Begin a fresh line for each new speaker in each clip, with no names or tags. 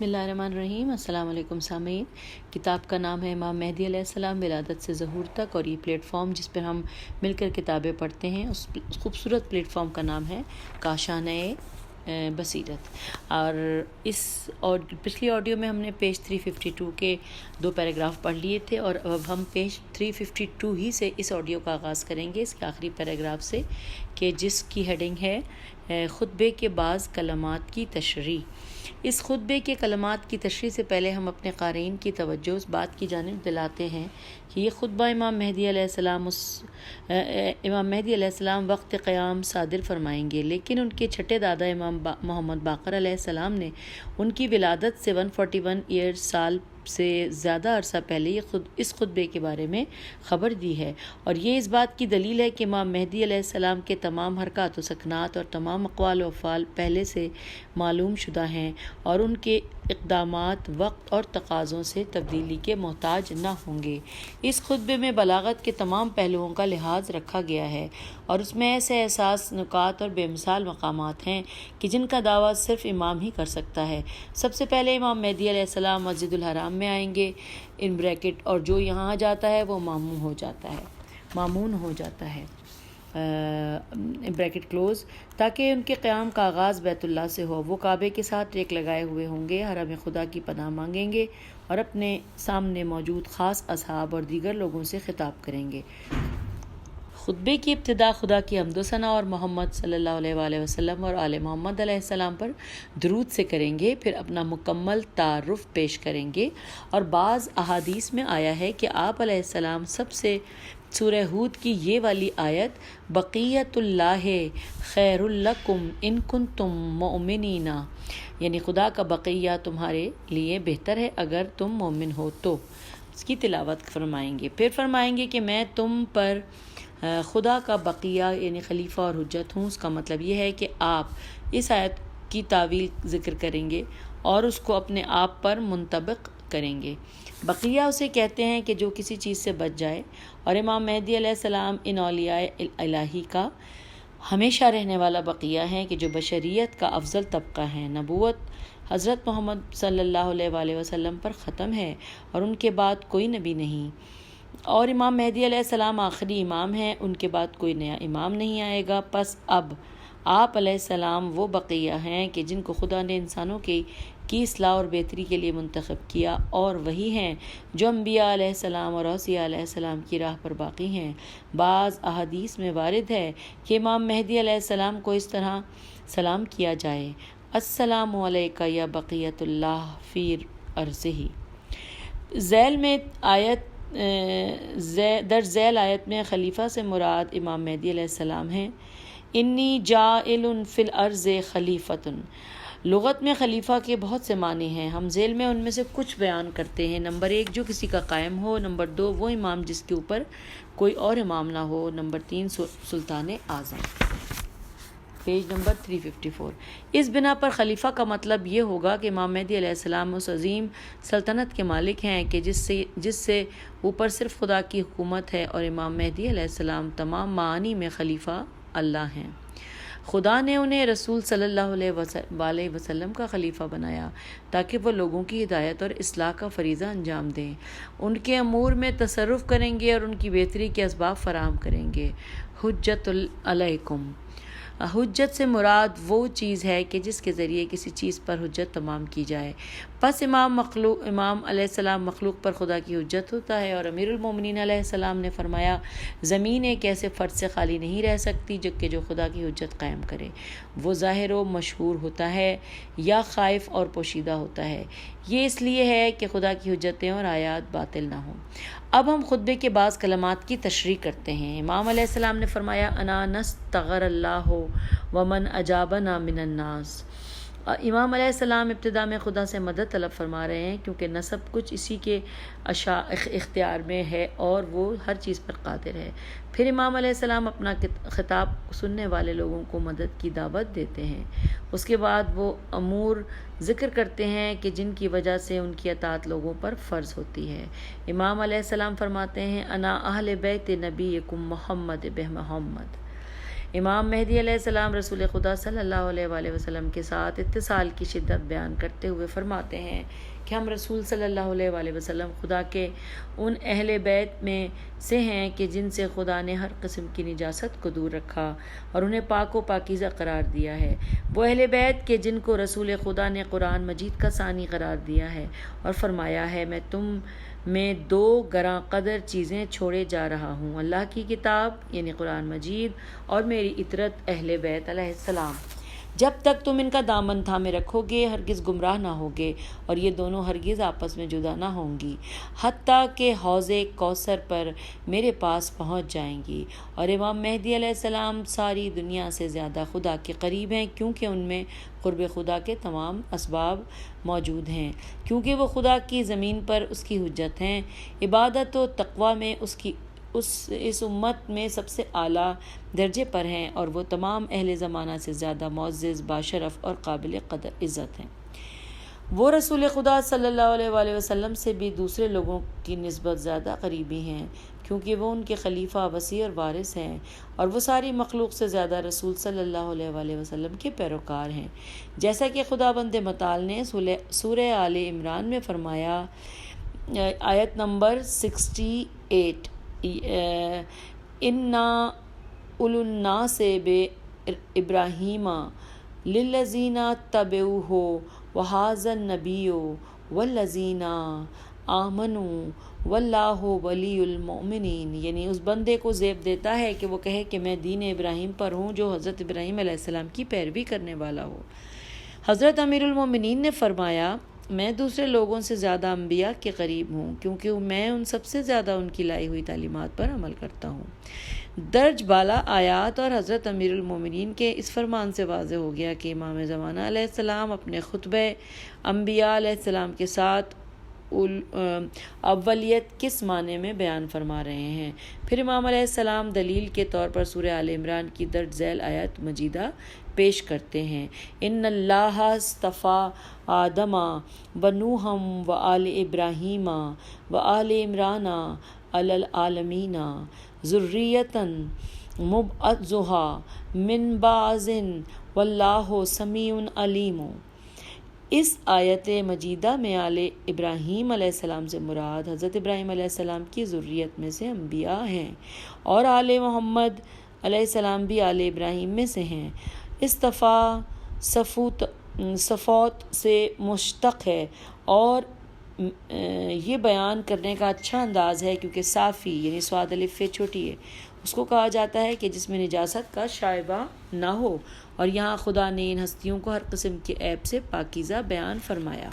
بسم اللہ الرحمن الرحیم۔ السلام علیکم سامعین، کتاب کا نام ہے امام مہدی علیہ السلام ولادت سے ظہور تک، اور یہ پلیٹ فارم جس پر ہم مل کر کتابیں پڑھتے ہیں اس خوبصورت پلیٹ فارم کا نام ہے کاشانۂ بصیرت۔ اور پچھلی آڈیو میں ہم نے پیج 352 کے 2 پیراگراف پڑھ لیے تھے، اور اب ہم پیج 352 ہی سے اس آڈیو کا آغاز کریں گے، اس کے آخری پیراگراف سے، کہ جس کی ہیڈنگ ہے خطبے کے بعض کلمات کی تشریح۔ اس خطبے کے کلمات کی تشریح سے پہلے ہم اپنے قارئین کی توجہ اس بات کی جانب دلاتے ہیں کہ یہ خطبہ امام مہدی علیہ السلام وقت قیام صادر فرمائیں گے، لیکن ان کے چھٹے دادا امام محمد باقر علیہ السلام نے ان کی ولادت سے 141 سال سے زیادہ عرصہ پہلے اس خطبے کے بارے میں خبر دی ہے، اور یہ اس بات کی دلیل ہے کہ امام مہدی علیہ السلام کے تمام حرکات و سکنات اور تمام اقوال و افعال پہلے سے معلوم شدہ ہیں، اور ان کے اقدامات وقت اور تقاضوں سے تبدیلی کے محتاج نہ ہوں گے۔ اس خطبے میں بلاغت کے تمام پہلوؤں کا لحاظ رکھا گیا ہے، اور اس میں ایسے احساس، نکات اور بے مثال مقامات ہیں کہ جن کا دعویٰ صرف امام ہی کر سکتا ہے۔ سب سے پہلے امام مہدی علیہ السلام مسجد الحرام میں آئیں گے، اور جو یہاں جاتا ہے وہ مامون ہو جاتا ہے تاکہ ان کے قیام کا آغاز بیت اللہ سے ہو۔ وہ کعبے کے ساتھ ٹیک لگائے ہوئے ہوں گے، حرم خدا کی پناہ مانگیں گے، اور اپنے سامنے موجود خاص اصحاب اور دیگر لوگوں سے خطاب کریں گے۔ خطبے کی ابتدا خدا کی حمد و ثنا اور محمد صلی اللہ علیہ وآلہ وسلم اور آل محمد علیہ السلام پر درود سے کریں گے، پھر اپنا مکمل تعارف پیش کریں گے، اور بعض احادیث میں آیا ہے کہ آپ علیہ السلام سب سے سورہ ہود کی یہ والی آیت بقیت اللہ خیر لکم ان کنتم مؤمنین، یعنی خدا کا بقیہ تمہارے لیے بہتر ہے اگر تم مومن ہو تو، اس کی تلاوت فرمائیں گے۔ پھر فرمائیں گے کہ میں تم پر خدا کا بقیہ یعنی خلیفہ اور حجت ہوں۔ اس کا مطلب یہ ہے کہ آپ اس آیت کی تعویل ذکر کریں گے اور اس کو اپنے آپ پر منطبق کریں گے۔ بقیہ اسے کہتے ہیں کہ جو کسی چیز سے بچ جائے، اور امام مہدی علیہ السلام ان اولیاء الہی کا ہمیشہ رہنے والا بقیہ ہیں کہ جو بشریت کا افضل طبقہ ہیں۔ نبوت حضرت محمد صلی اللہ علیہ وآلہ وسلم پر ختم ہے، اور ان کے بعد کوئی نبی نہیں، اور امام مہدی علیہ السلام آخری امام ہیں، ان کے بعد کوئی نیا امام نہیں آئے گا۔ پس اب آپ علیہ السلام وہ بقیہ ہیں کہ جن کو خدا نے انسانوں کی اصلاح اور بہتری کے لیے منتخب کیا، اور وہی ہیں جو انبیاء علیہ السلام اور اوصیاء علیہ السلام کی راہ پر باقی ہیں۔ بعض احادیث میں وارد ہے کہ امام مہدی علیہ السلام کو اس طرح سلام کیا جائے: السلام علیکہ یا بقیۃ اللہ فی ارضہ۔ ذیل میں آیت در ذیل آیت میں خلیفہ سے مراد امام مہدی علیہ السلام ہیں۔ انی جاعل فی الارض خلیفۃ، لغت میں خلیفہ کے بہت سے معنی ہیں، ہم ذیل میں ان میں سے کچھ بیان کرتے ہیں۔ نمبر 1، جو کسی کا قائم ہو۔ نمبر 2، وہ امام جس کے اوپر کوئی اور امام نہ ہو۔ نمبر 3، سلطان اعظم۔ Page number 354۔ اس بنا پر خلیفہ کا مطلب یہ ہوگا کہ امام مہدی علیہ السلام اس عظیم سلطنت کے مالک ہیں کہ جس سے اوپر صرف خدا کی حکومت ہے، اور امام مہدی علیہ السلام تمام معانی میں خلیفہ اللہ ہیں۔ خدا نے انہیں رسول صلی اللہ علیہ وسلم کا خلیفہ بنایا تاکہ وہ لوگوں کی ہدایت اور اصلاح کا فریضہ انجام دیں، ان کے امور میں تصرف کریں گے اور ان کی بہتری کے اسباب فراہم کریں گے۔ حجت علیکم، حجت سے مراد وہ چیز ہے کہ جس کے ذریعے کسی چیز پر حجت تمام کی جائے۔ پس امام علیہ السلام مخلوق پر خدا کی حجت ہوتا ہے، اور امیر المومنین علیہ السلام نے فرمایا زمین ایک ایسے فرد سے خالی نہیں رہ سکتی کہ جو خدا کی حجت قائم کرے، وہ ظاہر و مشہور ہوتا ہے یا خائف اور پوشیدہ ہوتا ہے۔ یہ اس لیے ہے کہ خدا کی حجتیں اور آیات باطل نہ ہوں۔ اب ہم خطبے کے بعض کلمات کی تشریح کرتے ہیں۔ امام علیہ السلام نے فرمایا انا نستغفر اللہ ومن اجابنا من الناس۔ امام علیہ السلام ابتدا میں خدا سے مدد طلب فرما رہے ہیں کیونکہ نسب کچھ اسی کے اختیار میں ہے اور وہ ہر چیز پر قادر ہے۔ پھر امام علیہ السلام اپنا خطاب سننے والے لوگوں کو مدد کی دعوت دیتے ہیں۔ اس کے بعد وہ امور ذکر کرتے ہیں کہ جن کی وجہ سے ان کی اطاعت لوگوں پر فرض ہوتی ہے۔ امام علیہ السلام فرماتے ہیں انا اہل بیت نبیکم محمد بہ محمد۔ امام مہدی علیہ السلام رسول خدا صلی اللہ علیہ وآلہ وسلم کے ساتھ اتصال کی شدت بیان کرتے ہوئے فرماتے ہیں کہ ہم رسول صلی اللہ علیہ وآلہ وسلم خدا کے ان اہل بیت میں سے ہیں کہ جن سے خدا نے ہر قسم کی نجاست کو دور رکھا اور انہیں پاک و پاکیزہ قرار دیا ہے۔ وہ اہل بیت کے جن کو رسول خدا نے قرآن مجید کا ثانی قرار دیا ہے اور فرمایا ہے میں تم میں 2 گراں قدر چیزیں چھوڑے جا رہا ہوں، اللہ کی کتاب یعنی قرآن مجید اور میری اطرت اہل بیت علیہ السلام۔ جب تک تم ان کا دامن تھامے رکھو گے ہرگز گمراہ نہ ہوگے اور یہ دونوں ہرگز آپس میں جدا نہ ہوں گی حتیٰ کہ حوض کوثر پر میرے پاس پہنچ جائیں گی۔ اور امام مہدی علیہ السلام ساری دنیا سے زیادہ خدا کے قریب ہیں کیونکہ ان میں قرب خدا کے تمام اسباب موجود ہیں، کیونکہ وہ خدا کی زمین پر اس کی حجت ہیں، عبادت و تقوی میں اس امت میں سب سے اعلیٰ درجے پر ہیں اور وہ تمام اہل زمانہ سے زیادہ معزز، باشرف اور قابل قدر عزت ہیں۔ وہ رسول خدا صلی اللہ علیہ وآلہ وسلم سے بھی دوسرے لوگوں کی نسبت زیادہ قریبی ہیں کیونکہ وہ ان کے خلیفہ، وصی اور وارث ہیں، اور وہ ساری مخلوق سے زیادہ رسول صلی اللہ علیہ وآلہ وسلم کے پیروکار ہیں، جیسا کہ خداوند متعال نے سورہ آل عمران میں فرمایا، آیت نمبر 68، اِنَّا اُولُو النَّاسِ بِإِبْرَاہِیمَ لِلَّذِینَ اتَّبَعُوهُ وَهَٰذَا النَّبِیُّ وَالَّذِینَ آمَنُوا وَاللَّهُ وَلِیُّ الْمُؤْمِنِینَ، یعنی اس بندے کو زیب دیتا ہے کہ وہ کہے کہ میں دین ابراہیم پر ہوں جو حضرت ابراہیم علیہ السلام کی پیروی کرنے والا ہو۔ حضرت امیر المومنین نے فرمایا میں دوسرے لوگوں سے زیادہ انبیاء کے قریب ہوں کیونکہ میں ان سب سے زیادہ ان کی لائی ہوئی تعلیمات پر عمل کرتا ہوں۔ درج بالا آیات اور حضرت امیر المومنین کے اس فرمان سے واضح ہو گیا کہ امام زمانہ علیہ السلام اپنے خطبہ انبیاء علیہ السلام کے ساتھ اولیت کس معنی میں بیان فرما رہے ہیں۔ پھر امام علیہ السلام دلیل کے طور پر سورہ آل عمران کی درج ذیل آیت مجیدہ پیش کرتے ہیں، ان اللہ اصطفیٰ آدم و نوحم و آل ابراہیم و آل عمران علی العالمین ذریۃً مبعوثہا من بعض واللہ سمیع علیم۔ اس آیت مجیدہ میں آل ابراہیم علیہ السلام سے مراد حضرت ابراہیم علیہ السلام کی ذریت میں سے انبیاء ہیں اور آل محمد علیہ السلام بھی آل ابراہیم میں سے ہیں۔ اصطفیٰ صفوت سے مشتق ہے اور یہ بیان کرنے کا اچھا انداز ہے کیونکہ صافی یعنی صاد الف ف چھوٹی ہے اس کو کہا جاتا ہے کہ جس میں نجاست کا شائبہ نہ ہو، اور یہاں خدا نے ان ہستیوں کو ہر قسم کے عیب سے پاکیزہ بیان فرمایا۔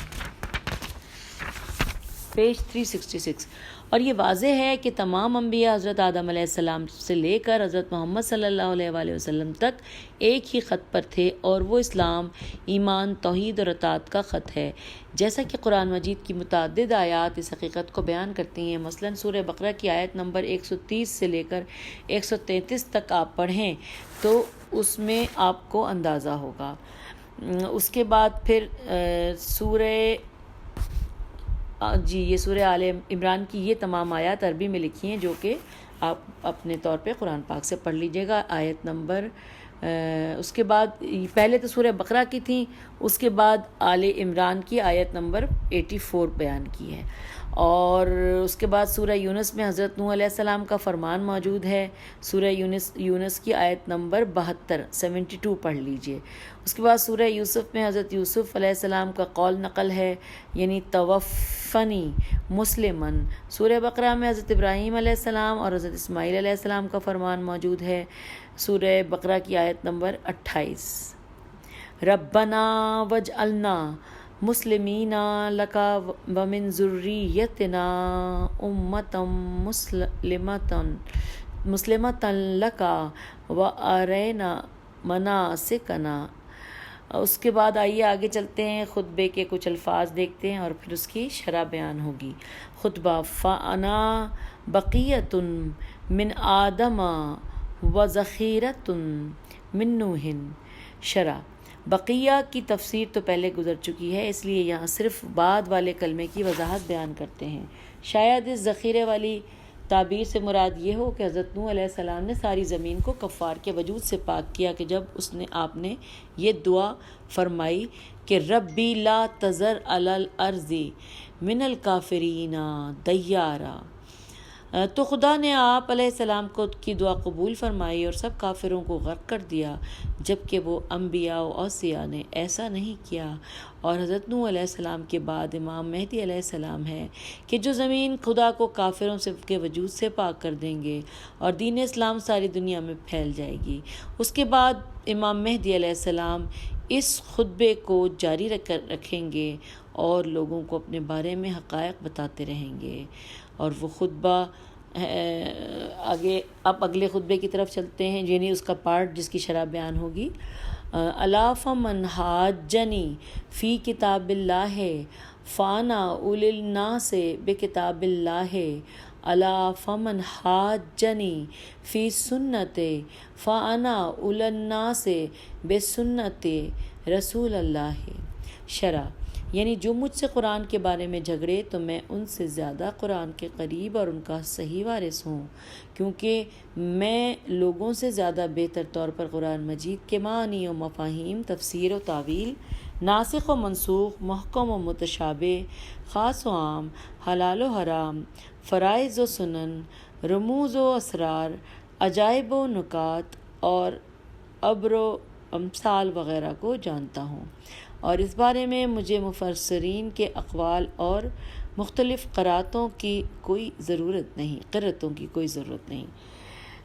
پیج 366۔ اور یہ واضح ہے کہ تمام انبیاء حضرت آدم علیہ السلام سے لے کر حضرت محمد صلی اللہ علیہ وآلہ وسلم تک ایک ہی خط پر تھے اور وہ اسلام، ایمان، توحید اور اطاعت کا خط ہے، جیسا کہ قرآن مجید کی متعدد آیات اس حقیقت کو بیان کرتی ہیں۔ مثلاً سورہ بقرہ کی آیت نمبر 130 سے لے کر 133 تک آپ پڑھیں تو اس میں آپ کو اندازہ ہوگا۔ اس کے بعد پھر یہ سورہ آل عمران کی یہ تمام آیات عربی میں لکھی ہیں جو کہ آپ اپنے طور پہ قرآن پاک سے پڑھ لیجئے گا۔ آیت نمبر اس کے بعد پہلے تو سورہ بقرہ کی تھیں، اس کے بعد آل عمران کی آیت نمبر 84 بیان کی ہے، اور اس کے بعد سورہ یونس میں حضرت نوح علیہ السلام کا فرمان موجود ہے۔ سورہ یونس کی آیت نمبر 72 پڑھ لیجئے۔ اس کے بعد سورہ یوسف میں حضرت یوسف علیہ السلام کا قول نقل ہے، یعنی توفنی مسلمن۔ سورہ بقرہ میں حضرت ابراہیم علیہ السلام اور حضرت اسماعیل علیہ السلام کا فرمان موجود ہے۔ سورہ بقرہ کی آیت نمبر 28۔ ربنا وجعلنا مسلمین لک ومن ذریتنا امۃ مسلمۃ لک وارنا مناسکنا۔ اس کے بعد آئیے آگے چلتے ہیں، خطبے کے کچھ الفاظ دیکھتے ہیں اور پھر اس کی شرح بیان ہوگی۔ خطبہ: فانا بقیۃ من آدم وذخیرۃ من نوح۔ شرح: بقیہ کی تفسیر تو پہلے گزر چکی ہے، اس لیے یہاں صرف بعد والے کلمے کی وضاحت بیان کرتے ہیں۔ شاید اس ذخیرے والی تعبیر سے مراد یہ ہو کہ حضرت نوح علیہ السلام نے ساری زمین کو کفار کے وجود سے پاک کیا کہ جب آپ نے یہ دعا فرمائی کہ ربی لا تذر علی الارض من الکافرین دیارا، تو خدا نے آپ علیہ السلام کی دعا قبول فرمائی اور سب کافروں کو غرق کر دیا، جبکہ وہ انبیاء و اوصیاء نے ایسا نہیں کیا۔ اور حضرت نوح علیہ السلام کے بعد امام مہدی علیہ السلام ہے کہ جو زمین خدا کو کافروں سے کے وجود سے پاک کر دیں گے اور دین اسلام ساری دنیا میں پھیل جائے گی۔ اس کے بعد امام مہدی علیہ السلام اس خطبے کو جاری رکھیں گے اور لوگوں کو اپنے بارے میں حقائق بتاتے رہیں گے۔ اور وہ خطبہ اب اگلے خطبے کی طرف چلتے ہیں، یعنی اس کا پارٹ جس کی شرح بیان ہوگی۔ الا فمن حاجنی فی کتاب اللہ فانا اولی الناس بکتاب اللہ، الا فمن حاجنی فی سنت فانا اولی الناس بسنت رسول اللہ۔ شرح، یعنی جو مجھ سے قرآن کے بارے میں جھگڑے تو میں ان سے زیادہ قرآن کے قریب اور ان کا صحیح وارث ہوں، کیونکہ میں لوگوں سے زیادہ بہتر طور پر قرآن مجید کے معنی و مفاہیم، تفسیر و تعویل، ناسخ و منسوخ، محکم و متشابہ، خاص و عام، حلال و حرام، فرائض و سنن، رموز و اسرار، عجائب و نکات اور عبر و امثال وغیرہ کو جانتا ہوں، اور اس بارے میں مجھے مفسرین کے اقوال اور مختلف قراتوں کی کوئی ضرورت نہیں،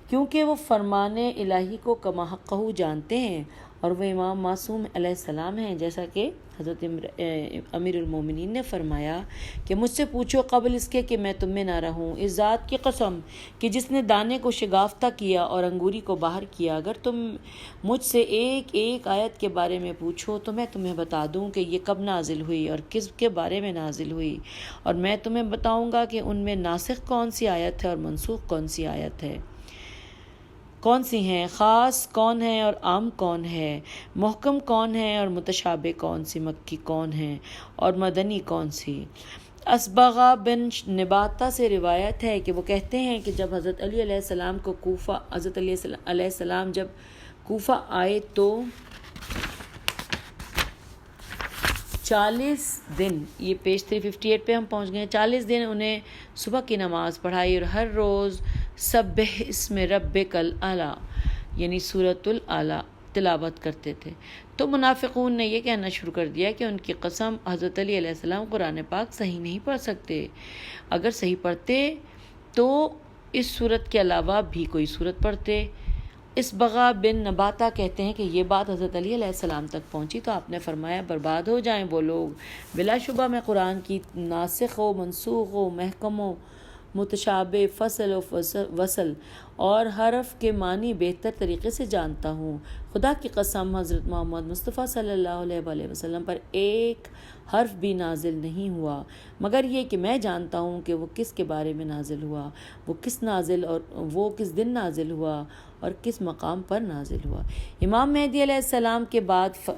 کیونکہ وہ فرمان الہی کو کما حقہ جانتے ہیں، اور وہ امام معصوم علیہ السلام ہیں، جیسا کہ حضرت امیر المومنین نے فرمایا کہ مجھ سے پوچھو قبل اس کے کہ میں تم میں نہ رہوں، اس ذات کی قسم کہ جس نے دانے کو شگافتہ کیا اور انگوری کو باہر کیا، اگر تم مجھ سے ایک ایک آیت کے بارے میں پوچھو تو میں تمہیں بتا دوں کہ یہ کب نازل ہوئی اور کس کے بارے میں نازل ہوئی، اور میں تمہیں بتاؤں گا کہ ان میں ناسخ کون سی آیت ہے اور منسوخ کون سی آیت ہے، کون سی ہیں، خاص کون ہے اور عام کون ہے، محکم کون ہے اور متشابہ کون سی، مکی کون ہے اور مدنی کون سی۔ اسبغہ بن نباتہ سے روایت ہے کہ وہ کہتے ہیں کہ جب حضرت علی علیہ السلام جب کوفہ آئے تو 40 دن، یہ پیج 358 پہ ہم پہنچ گئے، 40 دن انہیں صبح کی نماز پڑھائی اور ہر روز سبح اسم ربک الاعلیٰ یعنی سورۃ الاعلیٰ تلاوت کرتے تھے۔ تو منافقون نے یہ کہنا شروع کر دیا کہ ان کی قسم حضرت علی علیہ السلام قرآن پاک صحیح نہیں پڑھ سکتے، اگر صحیح پڑھتے تو اس صورت کے علاوہ بھی کوئی صورت پڑھتے۔ اسبغہ بن نباتہ کہتے ہیں کہ یہ بات حضرت علی علیہ السلام تک پہنچی تو آپ نے فرمایا برباد ہو جائیں وہ لوگ، بلا شبہ میں قرآن کی ناسخ و منسوخ و محکم و متشابہ، فصل و وصل اور حرف کے معنی بہتر طریقے سے جانتا ہوں۔ خدا کی قسم حضرت محمد مصطفیٰ صلی اللہ علیہ وآلہ وسلم پر ایک حرف بھی نازل نہیں ہوا مگر یہ کہ میں جانتا ہوں کہ وہ کس کے بارے میں نازل ہوا، وہ کس دن نازل ہوا اور کس مقام پر نازل ہوا۔ امام مہدی علیہ السلام کے بعد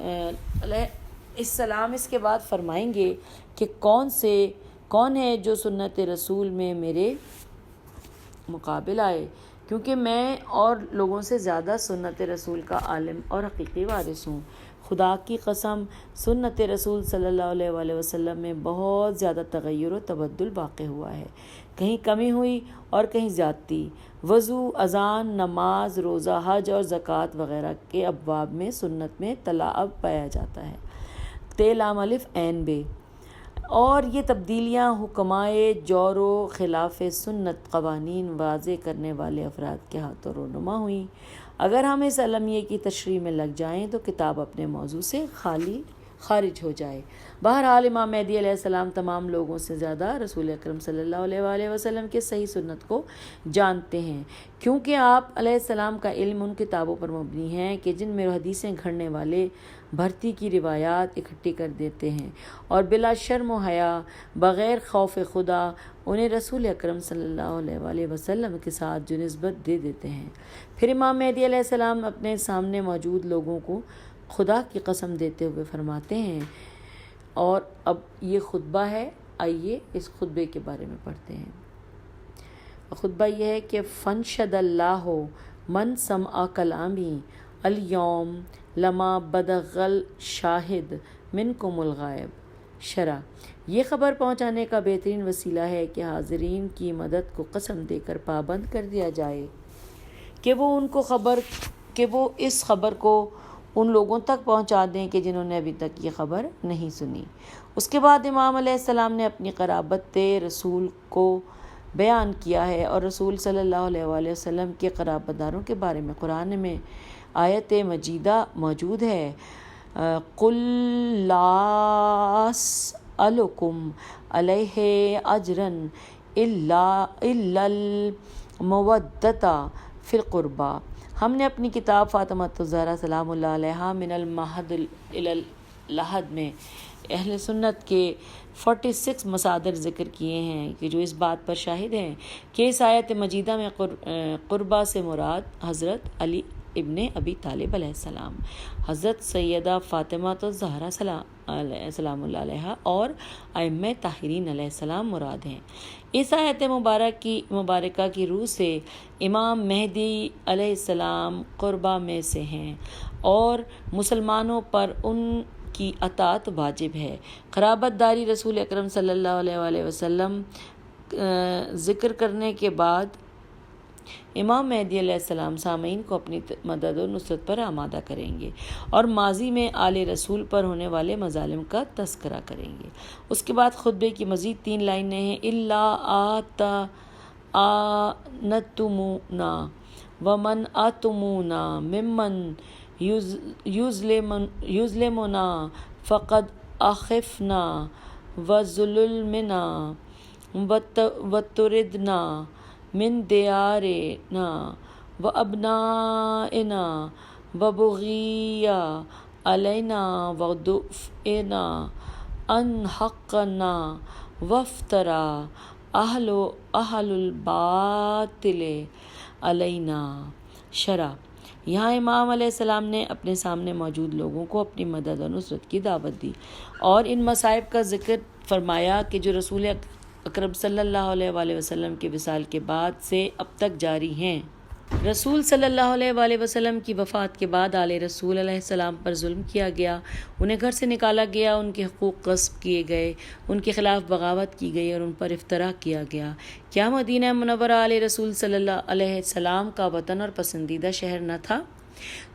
اس کے بعد فرمائیں گے کہ کون ہے جو سنت رسول میں میرے مقابل آئے، کیونکہ میں اور لوگوں سے زیادہ سنت رسول کا عالم اور حقیقی وارث ہوں۔ خدا کی قسم سنت رسول صلی اللہ علیہ وآلہ وسلم میں بہت زیادہ تغیر و تبدل واقع ہوا ہے، کہیں کمی ہوئی اور کہیں زیادتی۔ وضو، اذان، نماز، روزہ، حج اور زکوٰۃ وغیرہ کے ابواب میں سنت میں تلاعب پایا جاتا ہے، تے لام الف عین بے، اور یہ تبدیلیاں حکمائے جور و خلاف سنت قوانین واضح کرنے والے افراد کے ہاتھوں رونما ہوئیں۔ اگر ہم اس علمیے کی تشریح میں لگ جائیں تو کتاب اپنے موضوع سے خارج ہو جائے۔ بہرحال امام مہدی علیہ السلام تمام لوگوں سے زیادہ رسول اکرم صلی اللہ علیہ وآلہ وسلم کے صحیح سنت کو جانتے ہیں، کیونکہ آپ علیہ السلام کا علم ان کتابوں پر مبنی ہے کہ جن میں حدیثیں گھڑنے والے بھرتی کی روایات اکٹھی کر دیتے ہیں اور بلا شرم و حیا بغیر خوف خدا انہیں رسول اکرم صلی اللہ علیہ وآلہ وسلم کے ساتھ جو نسبت دے دیتے ہیں۔ پھر امام مہدی علیہ السلام اپنے سامنے موجود لوگوں کو خدا کی قسم دیتے ہوئے فرماتے ہیں، اور اب یہ خطبہ ہے، آئیے اس خطبے کے بارے میں پڑھتے ہیں۔ خطبہ یہ ہے کہ فنشد اللہ من سمع کلامی الیوم لما بدغل شاہد منکم الغائب۔ شرح، یہ خبر پہنچانے کا بہترین وسیلہ ہے کہ حاضرین کی مدد کو قسم دے کر پابند کر دیا جائے کہ وہ اس خبر کو ان لوگوں تک پہنچا دیں کہ جنہوں نے ابھی تک یہ خبر نہیں سنی۔ اس کے بعد امام علیہ السلام نے اپنی قرابت رسول کو بیان کیا ہے، اور رسول صلی اللہ علیہ وآلہ وسلم کے قرابت داروں کے بارے میں قرآن میں آیت مجیدہ موجود ہے، قُل لَا أَسْأَلُكُمْ عَلَيْهِ أَجْرًا إِلَّا الْمَوَدَّةَ فِي الْقُرْبَى۔ ہم نے اپنی کتاب فاطمہ الزہرا سلام اللہ علیہا من المہد الی اللحد میں اہل سنت کے 46 مصادر ذکر کیے ہیں کہ جو اس بات پر شاہد ہیں کہ اس آیت مجیدہ میں قربہ سے مراد حضرت علی ابن ابی طالب علیہ السلام، حضرت سیدہ فاطمہ الزہرا سلام اللہ علیہا اور ائمہ طاہرین علیہ السلام مراد ہیں۔ اس آیت مبارکہ کی روح سے امام مہدی علیہ السلام قربہ میں سے ہیں اور مسلمانوں پر ان کی اطاعت واجب ہے۔ قرابت داری رسول اکرم صلی اللہ علیہ وآلہ وسلم ذکر کرنے کے بعد امام مہدی علیہ السلام سامعین کو اپنی مدد و نصرت پر آمادہ کریں گے اور ماضی میں آل رسول پر ہونے والے مظالم کا تذکرہ کریں گے۔ اس کے بعد خطبے کی مزید 3 لائنیں ہیں، الا آنتمونا ومن آتمونا ممن یظلمنا فقد اخفنا وظلمنا وطردنا من دیارنا وابنائنا وبغیا علینا وضعفنا ان حقنا وافترا اہل الباطل علینا۔ شرح، یہاں امام علیہ السلام نے اپنے سامنے موجود لوگوں کو اپنی مدد و نصرت کی دعوت دی اور ان مصائب کا ذکر فرمایا کہ جو رسول اکرم صلی اللہ علیہ وآلہ وسلم کے وصال کے بعد سے اب تک جاری ہیں۔ رسول صلی اللہ علیہ وآلہ وسلم کی وفات کے بعد آل رسول علیہ السلام پر ظلم کیا گیا، انہیں گھر سے نکالا گیا، ان کے حقوق غصب کیے گئے، ان کے خلاف بغاوت کی گئی اور ان پر افتراء کیا گیا۔ کیا مدینہ منورہ آل رسول صلی اللہ علیہ السلام کا وطن اور پسندیدہ شہر نہ تھا؟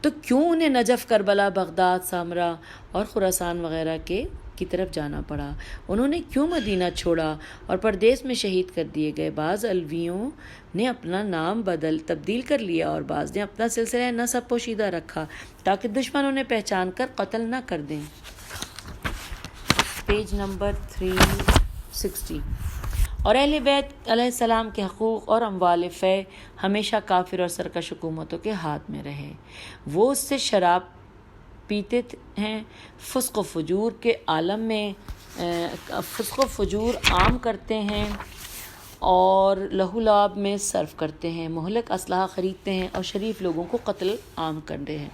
تو کیوں انہیں نجف، کربلا، بغداد، سامرا اور خراسان وغیرہ کی طرف جانا پڑا؟ انہوں نے کیوں مدینہ چھوڑا اور پردیس میں شہید کر دیے گئے؟ بعض علویوں نے اپنا نام تبدیل کر لیا اور بعض نے اپنا سلسلہ نسب پوشیدہ رکھا تاکہ دشمن انہیں پہچان کر قتل نہ کر دیں۔ Page number 360۔ اور اہل بیت علیہ السلام کے حقوق اور اموال فے ہمیشہ کافر اور سرکش حکومتوں کے ہاتھ میں رہے۔ وہ اس سے شراب پیتے ہیں، فسق و فجور کے عالم میں فسق و فجور عام کرتے ہیں اور لہو لعب میں صرف کرتے ہیں، مہلک اسلحہ خریدتے ہیں اور شریف لوگوں کو قتل عام کرتے ہیں۔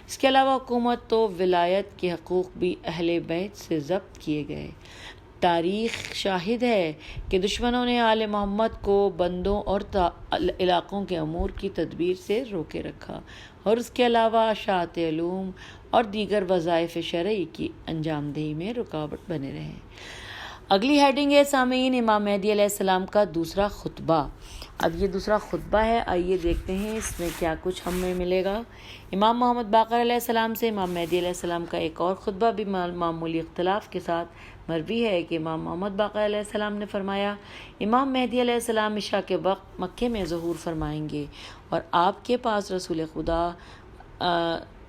اس کے علاوہ حکومت و ولایت کے حقوق بھی اہل بیت سے ضبط کیے گئے۔ تاریخ شاہد ہے کہ دشمنوں نے آل محمد کو بندوں اور علاقوں کے امور کی تدبیر سے روکے رکھا اور اس کے علاوہ اشاعت علوم اور دیگر وظائف شرعی کی انجام دہی میں رکاوٹ بنے رہے۔ اگلی ہیڈنگ ہے سامعین، امام مہدی علیہ السلام کا دوسرا خطبہ۔ اب یہ دوسرا خطبہ ہے، آئیے دیکھتے ہیں اس میں کیا کچھ ہمیں ملے گا۔ امام محمد باقر علیہ السلام سے امام مہدی علیہ السلام کا ایک اور خطبہ بھی معمولی اختلاف کے ساتھ مروی ہے کہ امام محمد باقر علیہ السلام نے فرمایا، امام مہدی علیہ السلام عشاء کے وقت مکے میں ظہور فرمائیں گے اور آپ کے پاس رسول خدا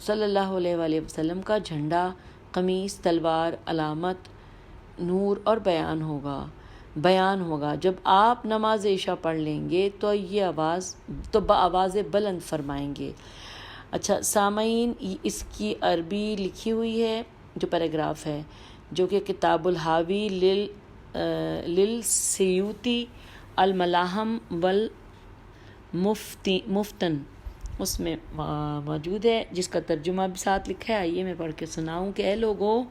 صلی اللہ علیہ وآلہ وسلم کا جھنڈا، قمیص، تلوار، علامت، نور اور بیان ہوگا۔ جب آپ نماز عشاء پڑھ لیں گے تو بآواز بلند فرمائیں گے۔ اچھا سامعین، اس کی عربی لکھی ہوئی ہے جو پیراگراف ہے، جو کہ کتاب الحاوی للسیوطی الملاحم والمفتن اس میں موجود ہے، جس کا ترجمہ بھی ساتھ لکھا ہے۔ آئیے میں پڑھ کے سناؤں کہ اے لوگوں،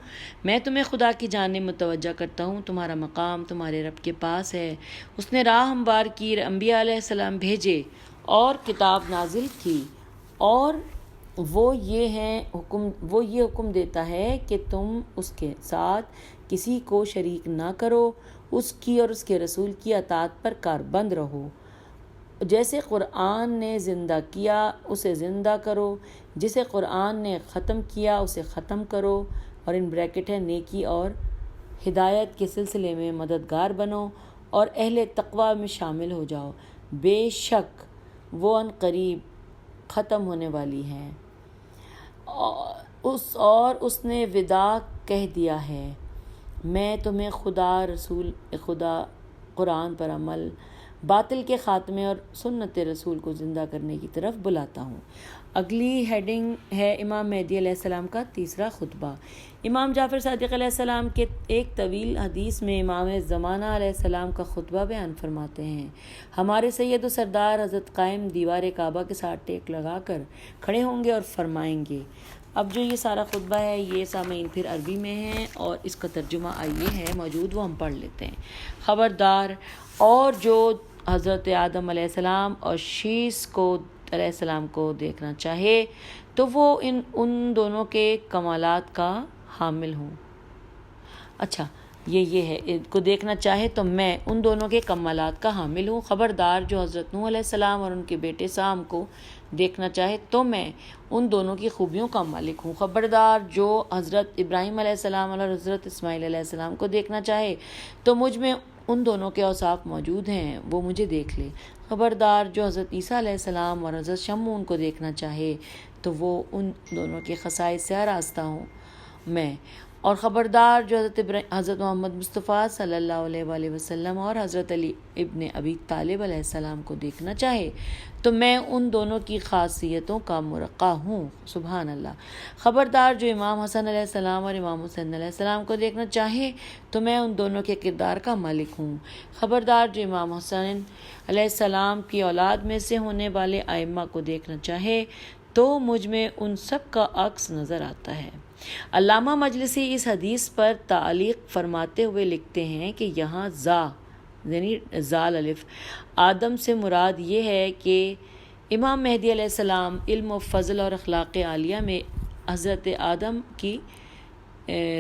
میں تمہیں خدا کی جانب متوجہ کرتا ہوں، تمہارا مقام تمہارے رب کے پاس ہے۔ اس نے راہ ہموار کی، انبیاء علیہ السلام بھیجے اور کتاب نازل کی، اور وہ یہ حکم دیتا ہے کہ تم اس کے ساتھ کسی کو شریک نہ کرو، اس کی اور اس کے رسول کی اطاعت پر کاربند رہو۔ جیسے قرآن نے زندہ کیا اسے زندہ کرو، جسے قرآن نے ختم کیا اسے ختم کرو، اور ان بریکٹ ہے نیکی اور ہدایت کے سلسلے میں مددگار بنو اور اہل تقوی میں شامل ہو جاؤ، بے شک وہ ان قریب ختم ہونے والی ہیں۔ اس نے وداع کہہ دیا ہے، میں تمہیں خدا قرآن پر عمل، باطل کے خاتمے اور سنت رسول کو زندہ کرنے کی طرف بلاتا ہوں۔ اگلی ہیڈنگ ہے امام مہدی علیہ السلام کا تیسرا خطبہ۔ امام جعفر صادق علیہ السلام کے ایک طویل حدیث میں امام زمانہ علیہ السلام کا خطبہ بیان فرماتے ہیں۔ ہمارے سید و سردار حضرت قائم دیوار کعبہ کے ساتھ ٹیک لگا کر کھڑے ہوں گے اور فرمائیں گے۔ اب جو یہ سارا خطبہ ہے یہ سامعین پھر عربی میں ہے اور اس کا ترجمہ آئیے ہے موجود، وہ ہم پڑھ لیتے ہیں۔ خبردار، اور جو حضرت آدم علیہ السلام اور شیس کو علیہ السلام کو دیکھنا چاہے تو وہ ان دونوں کے کمالات کا حامل ہوں۔ اچھا یہ ہے، ان کو دیکھنا چاہے تو میں ان دونوں کے کمالات کا حامل ہوں۔ خبردار، جو حضرت نوح علیہ السلام اور ان کے بیٹے سام کو دیکھنا چاہے تو میں ان دونوں کی خوبیوں کا مالک ہوں۔ خبردار، جو حضرت ابراہیم علیہ السلام اور حضرت اسماعیل علیہ السلام کو دیکھنا چاہے تو مجھ میں ان دونوں کے اوصاف موجود ہیں، وہ مجھے دیکھ لے۔ خبردار، جو حضرت عیسیٰ علیہ السلام اور حضرت شمعون کو دیکھنا چاہے تو وہ ان دونوں کے خصائص سے آراستہ ہوں میں۔ اور خبردار، جو حضرت محمد مصطفیٰ صلی اللہ علیہ وآلہ وسلم اور حضرت علی ابن ابی طالب علیہ السلام کو دیکھنا چاہے تو میں ان دونوں کی خاصیتوں کا مرقع ہوں۔ سبحان اللہ۔ خبردار، جو امام حسن علیہ السلام اور امام حسین علیہ السلام کو دیکھنا چاہے تو میں ان دونوں کے کردار کا مالک ہوں۔ خبردار، جو امام حسین علیہ السلام کی اولاد میں سے ہونے والے ائمہ کو دیکھنا چاہے تو مجھ میں ان سب کا عکس نظر آتا ہے۔ علامہ مجلسی اس حدیث پر تعلیق فرماتے ہوئے لکھتے ہیں کہ یہاں یعنی زال الف آدم سے مراد یہ ہے کہ امام مہدی علیہ السلام علم و فضل اور اخلاق عالیہ میں حضرت آدم کی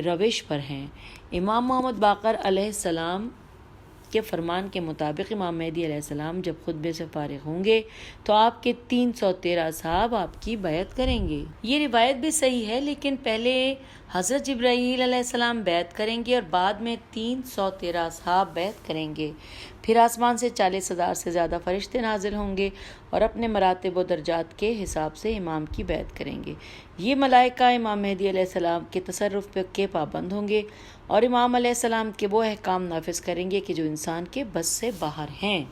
روش پر ہیں۔ امام محمد باقر علیہ السلام کے فرمان کے مطابق امام مہدی علیہ السلام جب خطبے سے فارغ ہوں گے تو آپ کے 313 اصحاب آپ کی بیعت کریں گے۔ یہ روایت بھی صحیح ہے، لیکن پہلے حضرت جبرائیل علیہ السلام بیعت کریں گے اور بعد میں 313 اصحاب بیعت کریں گے۔ پھر آسمان سے 40,000 سے زیادہ فرشتے نازل ہوں گے اور اپنے مراتب و درجات کے حساب سے امام کی بیعت کریں گے۔ یہ ملائکہ امام مہدی علیہ السلام کے تصرف کے پابند ہوں گے اور امام علیہ السلام کے وہ احکام نافذ کریں گے کہ جو انسان کے بس سے باہر ہیں۔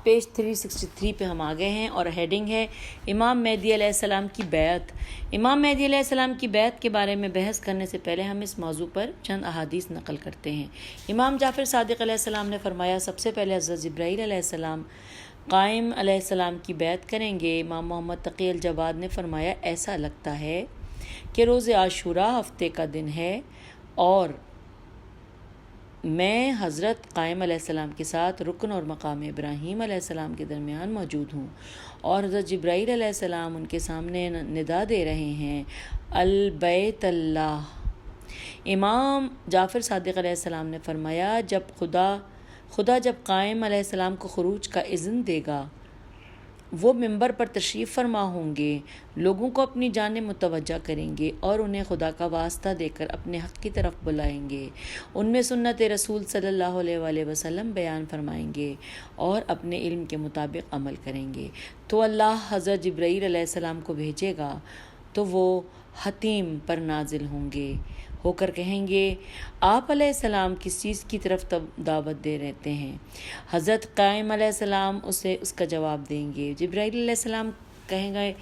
پیج 363 پہ ہم آ گئے ہیں اور ہیڈنگ ہے امام مہدی علیہ السلام کی بیعت۔ امام مہدی علیہ السلام کی بیعت کے بارے میں بحث کرنے سے پہلے ہم اس موضوع پر چند احادیث نقل کرتے ہیں۔ امام جعفر صادق علیہ السلام نے فرمایا، سب سے پہلے حضرت جبرائیل علیہ السلام قائم علیہ السلام کی بیعت کریں گے۔ امام محمد تقی الجواد نے فرمایا، ایسا لگتا ہے کہ روز عاشوراء ہفتے کا دن ہے اور میں حضرت قائم علیہ السلام کے ساتھ رکن اور مقام ابراہیم علیہ السلام کے درمیان موجود ہوں اور حضرت جبرائیل علیہ السلام ان کے سامنے ندا دے رہے ہیں، البیت اللہ۔ امام جعفر صادق علیہ السلام نے فرمایا، جب خدا جب قائم علیہ السلام کو خروج کا اذن دے گا، وہ منبر پر تشریف فرما ہوں گے، لوگوں کو اپنی جانب متوجہ کریں گے اور انہیں خدا کا واسطہ دے کر اپنے حق کی طرف بلائیں گے، ان میں سنت رسول صلی اللہ علیہ وآلہ وسلم بیان فرمائیں گے اور اپنے علم کے مطابق عمل کریں گے، تو اللہ حضرت جبرائیل علیہ السلام کو بھیجے گا تو وہ حتیم پر نازل ہوں گے، ہو کر کہیں گے، آپ علیہ السلام کس چیز کی طرف دعوت دے رہتے ہیں؟ حضرت قائم علیہ السلام اس کا جواب دیں گے۔ جبرائیل علیہ السلام کہیں گے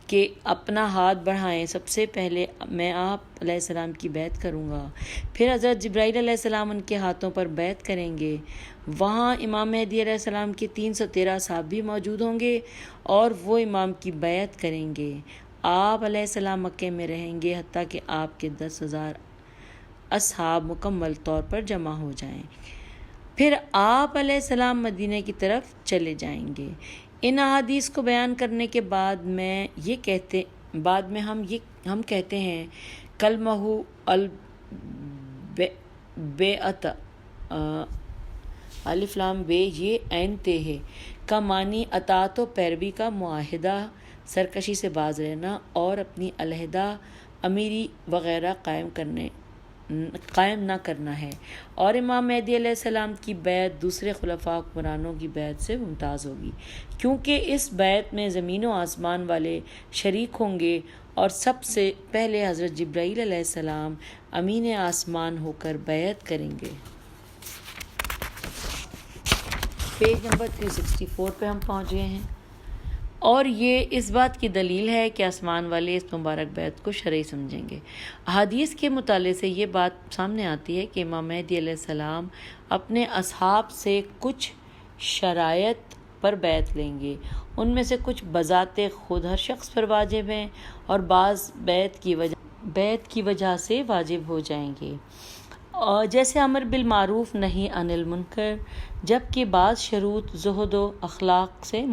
کہ اپنا ہاتھ بڑھائیں، سب سے پہلے میں آپ علیہ السلام کی بیعت کروں گا، پھر حضرت جبرائیل علیہ السلام ان کے ہاتھوں پر بیعت کریں گے۔ وہاں امام مہدی علیہ السلام کے 313 اصحاب بھی موجود ہوں گے اور وہ امام کی بیعت کریں گے۔ آپ علیہ السلام مکے میں رہیں گے حتیٰ کہ آپ کے 10,000 اصحاب مکمل طور پر جمع ہو جائیں، پھر آپ علیہ السلام مدینہ کی طرف چلے جائیں گے۔ ان احادیث کو بیان کرنے کے بعد ہم کہتے ہیں کلمہ البیعت الف لام بے یہ عین تے ہے کا معنی اطاعت و پیروی کا معاہدہ، سرکشی سے باز رہنا اور اپنی علیحدہ امیری وغیرہ قائم نہ کرنا ہے، اور امام مہدی علیہ السلام کی بیعت دوسرے خلفاء حکمرانوں کی بیعت سے ممتاز ہوگی، کیونکہ اس بیعت میں زمین و آسمان والے شریک ہوں گے، اور سب سے پہلے حضرت جبرائیل علیہ السلام امین آسمان ہو کر بیعت کریں گے۔ پیج نمبر 364 پہ ہم پہنچ گئے ہیں، اور یہ اس بات کی دلیل ہے کہ آسمان والے اس مبارک بیعت کو شرعی سمجھیں گے۔ احادیث کے مطالعے سے یہ بات سامنے آتی ہے کہ امام مہدی علیہ السلام اپنے اصحاب سے کچھ شرائط پر بیعت لیں گے، ان میں سے کچھ بذات خود ہر شخص پر واجب ہیں اور بعض بیعت کی وجہ سے واجب ہو جائیں گے، جیسے امر بالمعروف نہی عن المنکر، جبکہ بعض شروط زہد و اخلاق سے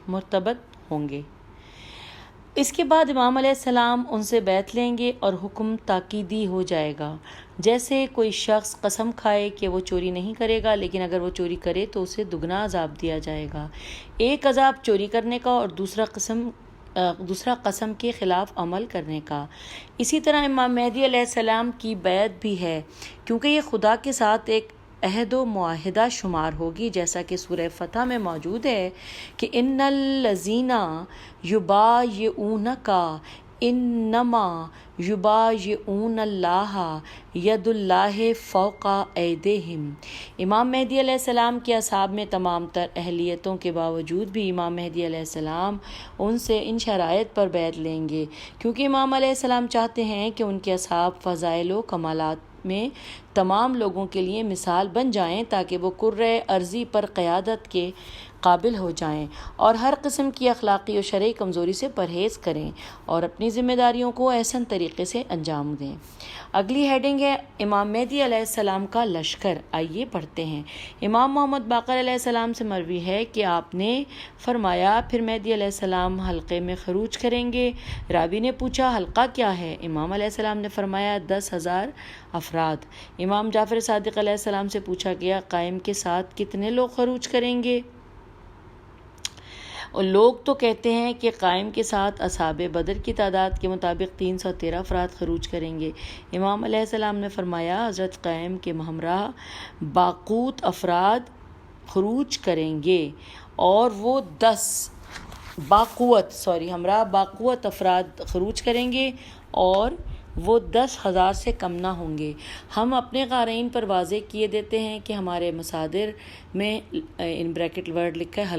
مرتبط ہوں گے۔ اس کے بعد امام علیہ السلام ان سے بیعت لیں گے اور حکم تاکیدی ہو جائے گا، جیسے کوئی شخص قسم کھائے کہ وہ چوری نہیں کرے گا، لیکن اگر وہ چوری کرے تو اسے دگنا عذاب دیا جائے گا۔ ایک عذاب چوری کرنے کا اور دوسرا قسم کے خلاف عمل کرنے کا۔ اسی طرح امام مہدی علیہ السلام کی بیعت بھی ہے، کیونکہ یہ خدا کے ساتھ ایک عہد و معاہدہ شمار ہوگی، جیسا کہ سورہ فتح میں موجود ہے کہ ان الذین یبایعونک انما یبایعون اللہ ید اللہ فوق ایدیہم۔ امام مہدی علیہ السلام کے اصحاب میں تمام تر اہلیتوں کے باوجود بھی امام مہدی علیہ السلام ان سے ان شرائط پر بیعت لیں گے، کیونکہ امام علیہ السلام چاہتے ہیں کہ ان کے اصحاب فضائل و کمالات میں تمام لوگوں کے لیے مثال بن جائیں، تاکہ وہ کرۂ ارضی پر قیادت کے قابل ہو جائیں اور ہر قسم کی اخلاقی و شرعی کمزوری سے پرہیز کریں اور اپنی ذمہ داریوں کو احسن طریقے سے انجام دیں۔ اگلی ہیڈنگ ہے امام مہدی علیہ السلام کا لشکر۔ آئیے پڑھتے ہیں۔ امام محمد باقر علیہ السلام سے مروی ہے کہ آپ نے فرمایا، پھر مہدی علیہ السلام حلقے میں خروج کریں گے۔ راوی نے پوچھا حلقہ کیا ہے؟ امام علیہ السلام نے فرمایا 10,000 افراد۔ امام جعفر صادق علیہ السلام سے پوچھا گیا قائم کے ساتھ کتنے لوگ خروج کریں گے؟ اور لوگ تو کہتے ہیں کہ قائم کے ساتھ اصحاب بدر کی تعداد کے مطابق 313 افراد خروج کریں گے۔ امام علیہ السلام نے فرمایا حضرت قائم کے ہمراہ باقوت افراد خروج کریں گے، اور وہ ہمراہ باقوت افراد خروج کریں گے اور وہ 10,000 سے کم نہ ہوں گے۔ ہم اپنے قارئین پر واضح کیے دیتے ہیں کہ ہمارے مصادر میں ان بریکٹ ورڈ لکھا ہے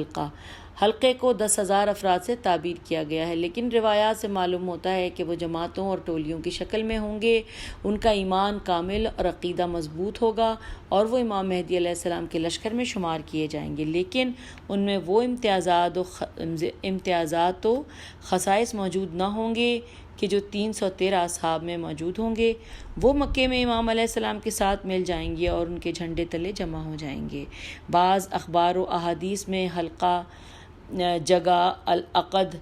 حلقے کو 10,000 افراد سے تعبیر کیا گیا ہے، لیکن روایات سے معلوم ہوتا ہے کہ وہ جماعتوں اور ٹولیوں کی شکل میں ہوں گے، ان کا ایمان کامل اور عقیدہ مضبوط ہوگا، اور وہ امام مہدی علیہ السلام کے لشکر میں شمار کیے جائیں گے، لیکن ان میں وہ امتیازات و خصائص موجود نہ ہوں گے کہ جو 313 اصحاب میں موجود ہوں گے۔ وہ مکے میں امام علیہ السلام کے ساتھ مل جائیں گے اور ان کے جھنڈے تلے جمع ہو جائیں گے۔ بعض اخبار و احادیث میں حلقہ جگہ العقد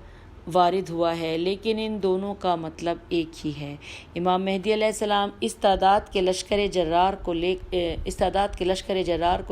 وارد ہوا ہے، لیکن ان دونوں کا مطلب ایک ہی ہے۔ امام مہدی علیہ السلام اس تعداد کے لشکر جرار کو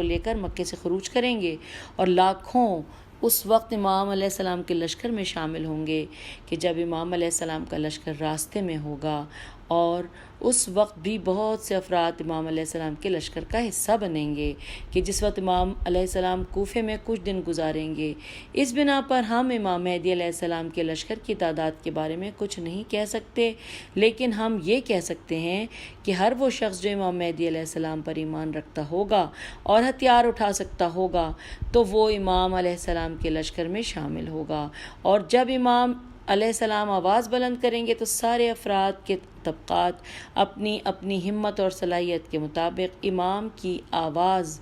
لے کر مکے سے خروج کریں گے، اور لاکھوں اس وقت امام علیہ السلام کے لشکر میں شامل ہوں گے کہ جب امام علیہ السلام کا لشکر راستے میں ہوگا، اور اس وقت بھی بہت سے افراد امام علیہ السلام کے لشکر کا حصہ بنیں گے کہ جس وقت امام علیہ السلام کوفے میں کچھ دن گزاریں گے۔ اس بنا پر ہم امام مہدی علیہ السلام کے لشکر کی تعداد کے بارے میں کچھ نہیں کہہ سکتے، لیکن ہم یہ کہہ سکتے ہیں کہ ہر وہ شخص جو امام مہدی علیہ السلام پر ایمان رکھتا ہوگا اور ہتھیار اٹھا سکتا ہوگا تو وہ امام علیہ السلام کے لشکر میں شامل ہوگا، اور جب امام علیہ السلام آواز بلند کریں گے تو سارے افراد کے طبقات اپنی اپنی ہمت اور صلاحیت کے مطابق امام کی آواز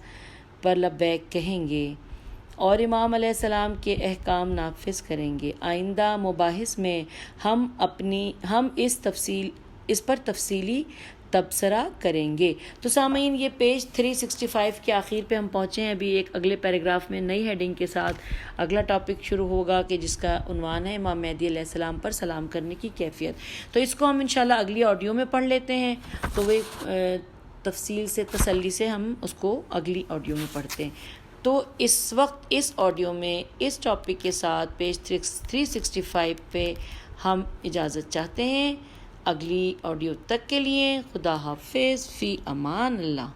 پر لبیک کہیں گے اور امام علیہ السلام کے احکام نافذ کریں گے۔ آئندہ مباحث میں ہم اس پر تفصیلی تبصرہ کریں گے۔ تو سامعین، یہ پیج 365 کے آخر پہ ہم پہنچے ہیں۔ ابھی ایک اگلے پیراگراف میں نئی ہیڈنگ کے ساتھ اگلا ٹاپک شروع ہوگا کہ جس کا عنوان ہے امام مہدی علیہ السلام پر سلام کرنے کی کیفیت۔ تو اس کو ہم انشاءاللہ اگلی آڈیو میں پڑھ لیتے ہیں، تو وہ تفصیل سے تسلی سے ہم اس کو اگلی آڈیو میں پڑھتے ہیں۔ تو اس وقت اس آڈیو میں اس ٹاپک کے ساتھ پیج 365 پہ ہم اجازت چاہتے ہیں۔ اگلی آڈیو تک کے لیے خدا حافظ، فی امان اللہ۔